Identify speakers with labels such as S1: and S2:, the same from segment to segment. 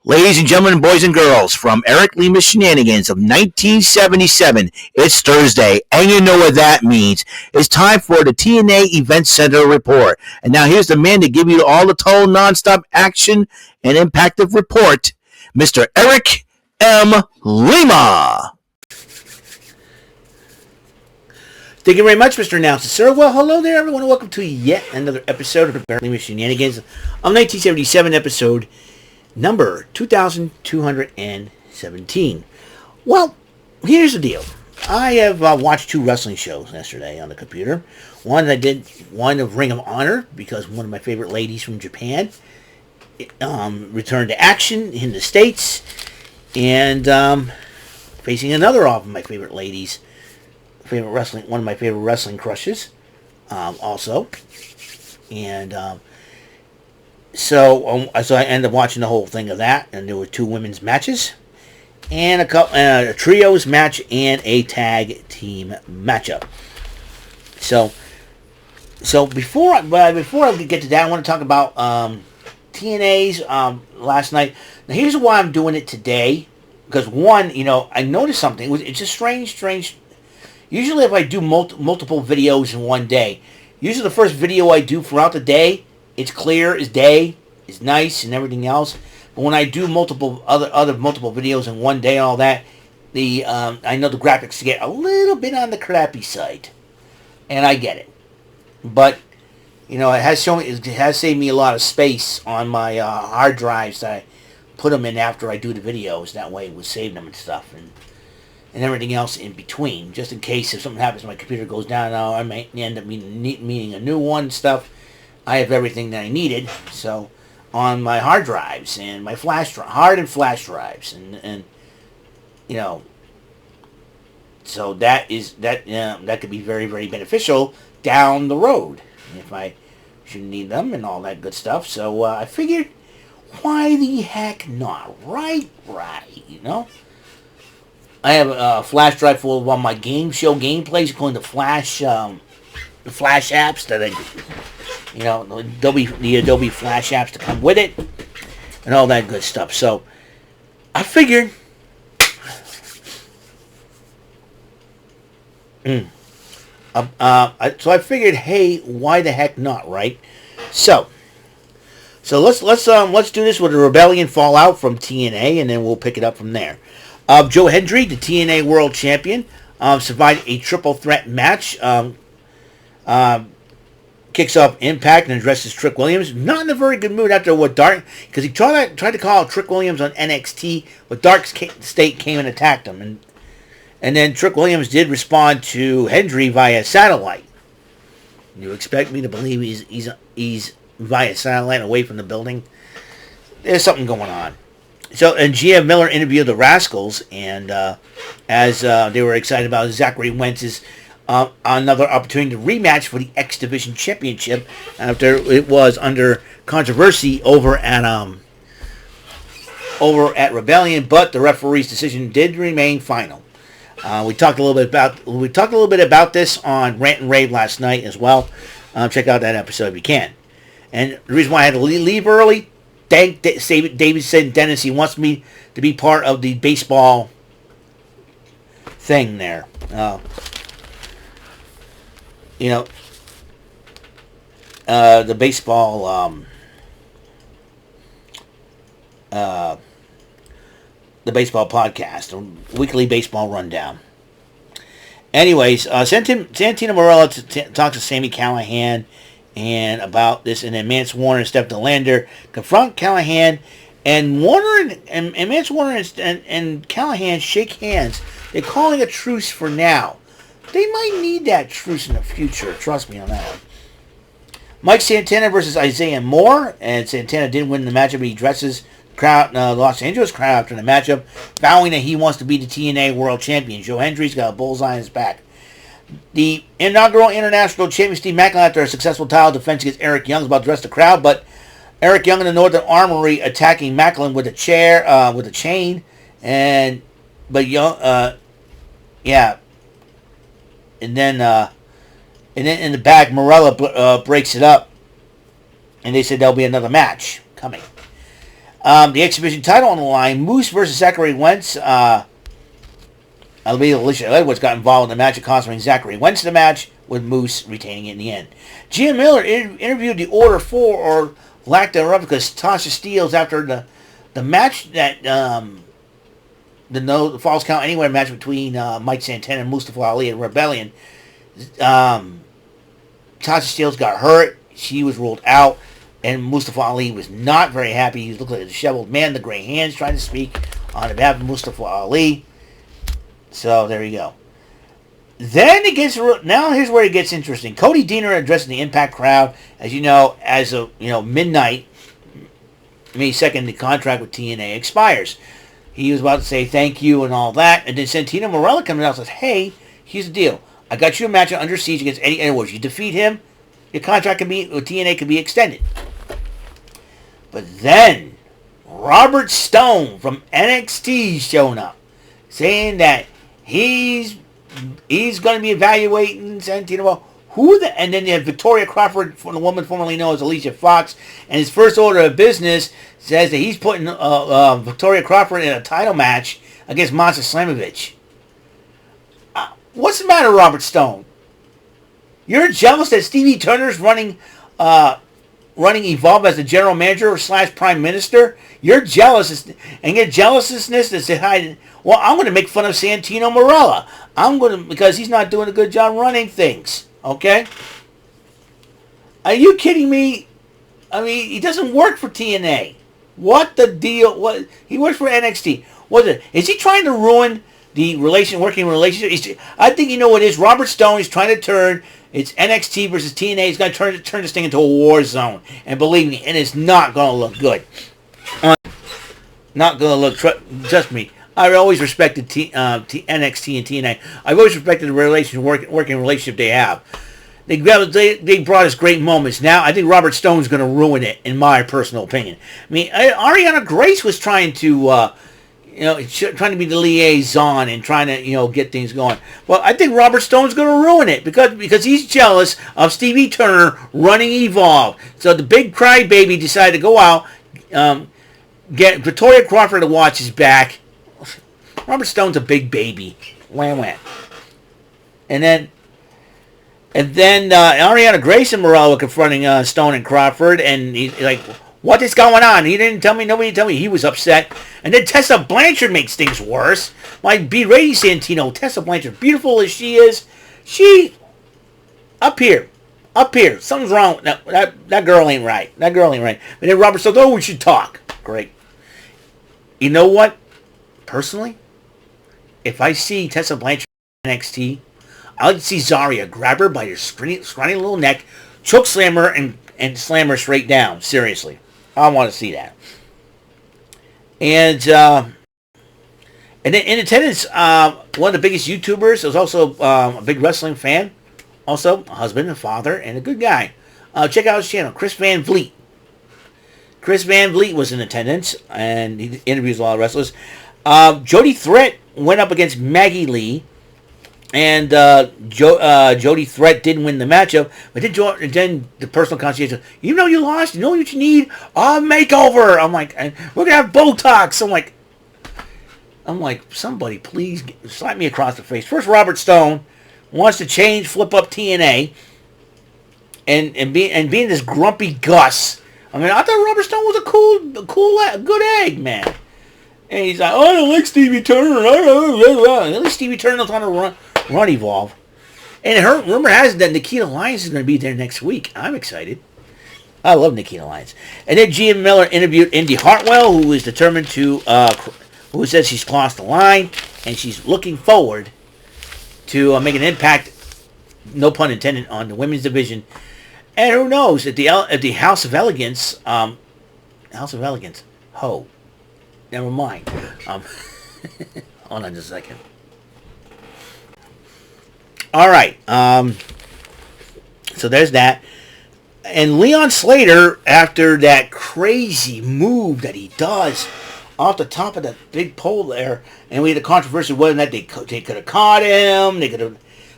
S1: Ladies and gentlemen, boys and girls, from Eric Lima Shenanigans of 1977, it's Thursday, and you know what that means. It's time for the TNA Event Center report. And now here's the man to give you all the total nonstop action and impactful report, Mr. Eric M. Lima.
S2: Thank you very much, Mr. Announcer, sir. Well, hello there, everyone, and welcome to yet another episode of Eric Lima Shenanigans of 1977, episode number 2217. Well, here's the deal. I have watched two wrestling shows yesterday on the computer. One of Ring of Honor, because one of my favorite ladies from Japan returned to action in the States, and facing another of my favorite ladies, one of my favorite wrestling crushes, also, and So I ended up watching the whole thing of that, and there were two women's matches, and a trios match, and a tag team matchup. So before I get to that, I want to talk about TNA's last night. Now here's why I'm doing it today, because one, I noticed something. It's just strange. Usually, if I do multiple videos in one day, usually the first video I do throughout the day, it's clear as day, it's nice and everything else. But when I do multiple videos in one day and all that, I know the graphics get a little bit on the crappy side, and I get it. But it has saved me a lot of space on my hard drives that I put them in after I do the videos. That way, it would save them and stuff and everything else in between, just in case if something happens, my computer goes down. I might end up needing a new one and stuff. I have everything that I needed, so on my hard drives and my hard and flash drives, and so that could be very, very beneficial down the road if I should need them and all that good stuff. So I figured, why the heck not? Right. I have a flash drive full of all my game show gameplays, including the Flash apps that I do. The Adobe Flash apps to come with it, and all that good stuff. So I figured, hey, why the heck not, right? So let's do this with a Rebellion Fallout from TNA, and then we'll pick it up from there. Joe Hendry, the TNA World Champion, survived a triple threat match. Kicks off Impact and addresses Trick Williams. Not in a very good mood after what because he tried to call out Trick Williams on NXT, but Dark State came and attacked him, and then Trick Williams did respond to Hendry via satellite. You expect me to believe he's via satellite away from the building? There's something going on. So, and GM Miller interviewed the Rascals, and as they were excited about Zachary Wentz's another opportunity to rematch for the X Division Championship after it was under controversy over at Rebellion, but the referee's decision did remain final. We talked a little bit about this on Rant and Rave last night as well. Check out that episode if you can. And the reason why I had to leave early, David said, Dennis, he wants me to be part of the baseball thing there. The baseball, the baseball podcast, the weekly baseball rundown. Anyways, Santino Marella talks to Sami Callihan and about this, and then Mance Warner and Steph DeLander confront Callihan, and Warner and Mance Warner and Callihan shake hands. They're calling a truce for now. They might need that truce in the future. Trust me on that one. Mike Santana versus Isaiah Moore. And Santana didn't win the matchup, but he addresses the Los Angeles crowd after the matchup, vowing that he wants to be the TNA World Champion. Joe Hendry's got a bullseye on his back. The inaugural International Champion Steve Macklin, after a successful title defense against Eric Young, is about to address the crowd, but Eric Young in the Northern Armory attacking Macklin with a chain, but Young, And then in the back, Marella breaks it up, and they said there'll be another match coming. The exhibition title on the line, Moose versus Zachary Wentz. Alicia Edwards got involved in the match, costing Zachary Wentz the match, with Moose retaining it in the end. Gia Miller interviewed the Order 4, or lack thereof, because Tasha Steelz, after the match that the Falls Count Anywhere match between Mike Santana and Mustafa Ali at Rebellion, Tasha Steelz got hurt. She was ruled out, and Mustafa Ali was not very happy. He looked like a disheveled man, the gray hands, trying to speak on behalf of Mustafa Ali. So there you go. Then it gets, now here's where it gets interesting. Cody Deaner addressing the Impact crowd. As you know, as of midnight, May 2nd, the contract with TNA expires. He was about to say thank you and all that, and then Santino Marella comes out and says, hey, here's the deal. I got you a match Under Siege against Eddie Edwards. You defeat him, your contract with TNA can be extended. But then Robert Stone from NXT showing up, saying that he's going to be evaluating Santino. And then you have Victoria Crawford, the woman formerly known as Alicia Fox, and his first order of business says that he's putting Victoria Crawford in a title match against Monster Slamovich. What's the matter, Robert Stone? You're jealous that Stevie Turner's running Evolve as the general manager / prime minister? You're jealous, and your jealousness is hiding. Well, I'm going to make fun of Santino Marella. Because he's not doing a good job running things. Okay? Are you kidding me? I mean, he doesn't work for TNA. What the deal? What, he works for NXT. Is he trying to ruin the working relationship? I think you know what it is. Robert Stone is trying to turn. It's NXT versus TNA. He's going to turn this thing into a war zone. And believe me, and it's not going to look good. Not going to look. Trust me. I always respected NXT and TNA. I've always respected the working relationship they have. They brought us great moments. Now, I think Robert Stone's going to ruin it, in my personal opinion. I mean, Ariana Grace was trying to, trying to be the liaison and trying to, get things going. Well, I think Robert Stone's going to ruin it because he's jealous of Stevie Turner running Evolve. So the big crybaby decided to go out, get Victoria Crawford to watch his back. Robert Stone's a big baby. Wham wham. And then Ariana Grace and Morel were confronting Stone and Crawford, and he's like, what is going on? He didn't tell me. Nobody told me. He was upset. And then Tessa Blanchard makes things worse. Like berating Santino. Tessa Blanchard, beautiful as she is, up here. Something's wrong. That girl ain't right. But then Robert Stone, we should talk. Great. You know what? Personally, if I see Tessa Blanchard in NXT, I like to see Zarya grab her by her scrawny little neck, choke slam her, and slam her straight down. Seriously. I want to see that. And then in attendance, one of the biggest YouTubers, was also a big wrestling fan, also a husband and father, and a good guy. Check out his channel, Chris Van Vliet. Chris Van Vliet was in attendance, and he interviews a lot of wrestlers. Jody Threat went up against Maggie Lee, and Jody Threat didn't win the matchup, but then the personal concierge, you know you lost, you know what you need? A makeover! I'm like, we're going to have Botox! I'm like, somebody please slap me across the face. First, Robert Stone wants to flip up TNA, and being this grumpy Gus. I mean, I thought Robert Stone was a good egg, man. And he's like, I don't like Stevie Turner. At least Stevie Turner knows how to run Evolve. And rumor has it that Nikita Lyons is going to be there next week. I'm excited. I love Nikita Lyons. And then Gia Miller interviewed Indy Hartwell, who is determined to, who says she's crossed the line, and she's looking forward to make an impact, no pun intended, on the women's division. And who knows, at the House of Elegance, never mind. Hold on just a second. All right. So there's that. And Leon Slater, after that crazy move that he does off the top of that big pole there, and we had a controversy whether or not they could have caught him.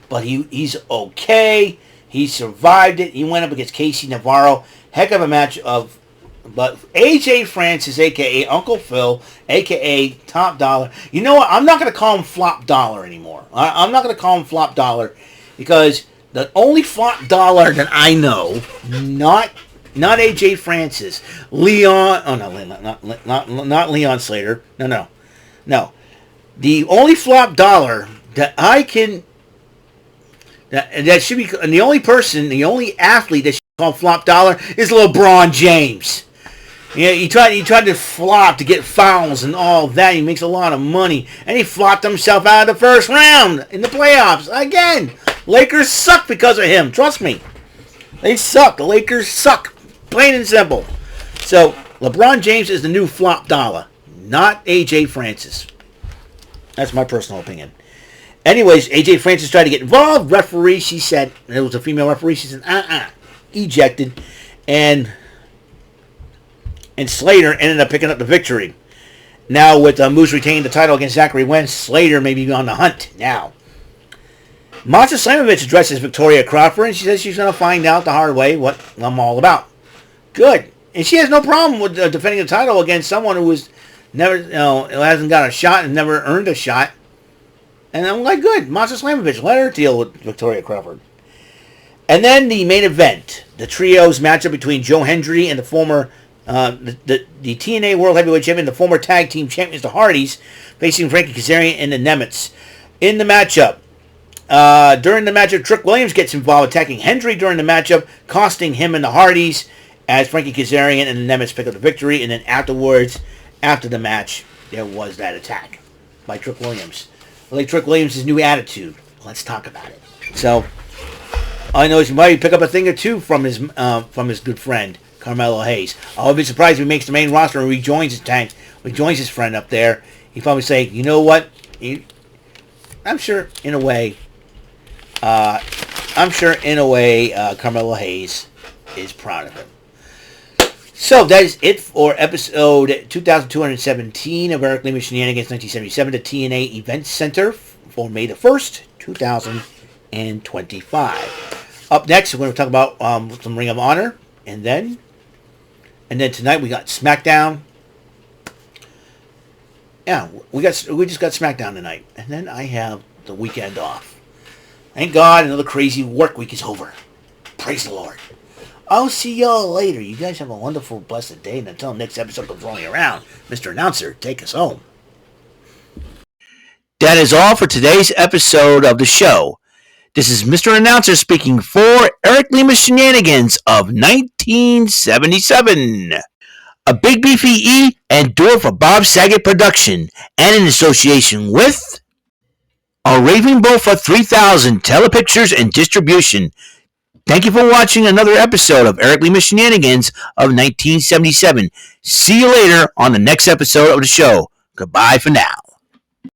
S2: But he's okay. He survived it. He went up against Casey Navarro. Heck of a match But AJ Francis, a.k.a. Uncle Phil, a.k.a. Top Dollar. You know what? I'm not going to call him Flop Dollar anymore. I'm not going to call him Flop Dollar because the only Flop Dollar that I know, not AJ Francis, Leon. Oh no, not Leon Slater. No. The only Flop Dollar that I can that should be, and the only athlete that should be called Flop Dollar is LeBron James. Yeah, he tried to flop to get fouls and all that. He makes a lot of money, and he flopped himself out of the first round in the playoffs again. Lakers suck because of him. Trust me, they suck. The Lakers suck, plain and simple. So LeBron James is the new Flop Dollar, not AJ Francis. That's my personal opinion. Anyways, AJ Francis tried to get involved. Referee, she said, it was a female referee. She said, ejected, and Slater ended up picking up the victory. Now, with Moose retaining the title against Zachary Wentz, Slater may be on the hunt now. Masha Slamovich addresses Victoria Crawford, and she says she's going to find out the hard way what I'm all about. Good. And she has no problem with defending the title against someone who was never, who hasn't got a shot and never earned a shot. And I'm like, good. Masha Slamovich, let her deal with Victoria Crawford. And then the main event, the trios matchup between Joe Hendry and the former the TNA World Heavyweight Champion, the former tag team champions, the Hardys, facing Frankie Kazarian and the Nemets. In the matchup, during the matchup, Trick Williams gets involved, attacking Hendry during the matchup, costing him and the Hardys, as Frankie Kazarian and the Nemets pick up the victory. And then afterwards, after the match, there was that attack by Trick Williams. I like Trick Williams' new attitude. Let's talk about it. So, all I know is he might pick up a thing or two from his good friend Carmelo Hayes. I'll be surprised if he makes the main roster and rejoins his friend up there. He'd probably say, you know what? I'm sure in a way, Carmelo Hayes is proud of him. So that is it for episode 2217 of Eric Lima Shenanigans 1977, the TNA Event Center for May the 1st, 2025. Up next, we're going to talk about some Ring of Honor, and then tonight we got SmackDown. Yeah, we just got SmackDown tonight, and then I have the weekend off. Thank God, another crazy work week is over. Praise the Lord. I'll see y'all later. You guys have a wonderful, blessed day, and until next episode of Rolling Around, Mr. Announcer, take us home.
S1: That is all for today's episode of the show. This is Mr. Announcer speaking for Eric Lima Shenanigans of 1977. A Big Beefy E and do it for Bob Saget production, and in association with a Raving Bull for 3000 Telepictures and Distribution. Thank you for watching another episode of Eric Lima Shenanigans of 1977. See you later on the next episode of the show. Goodbye for now.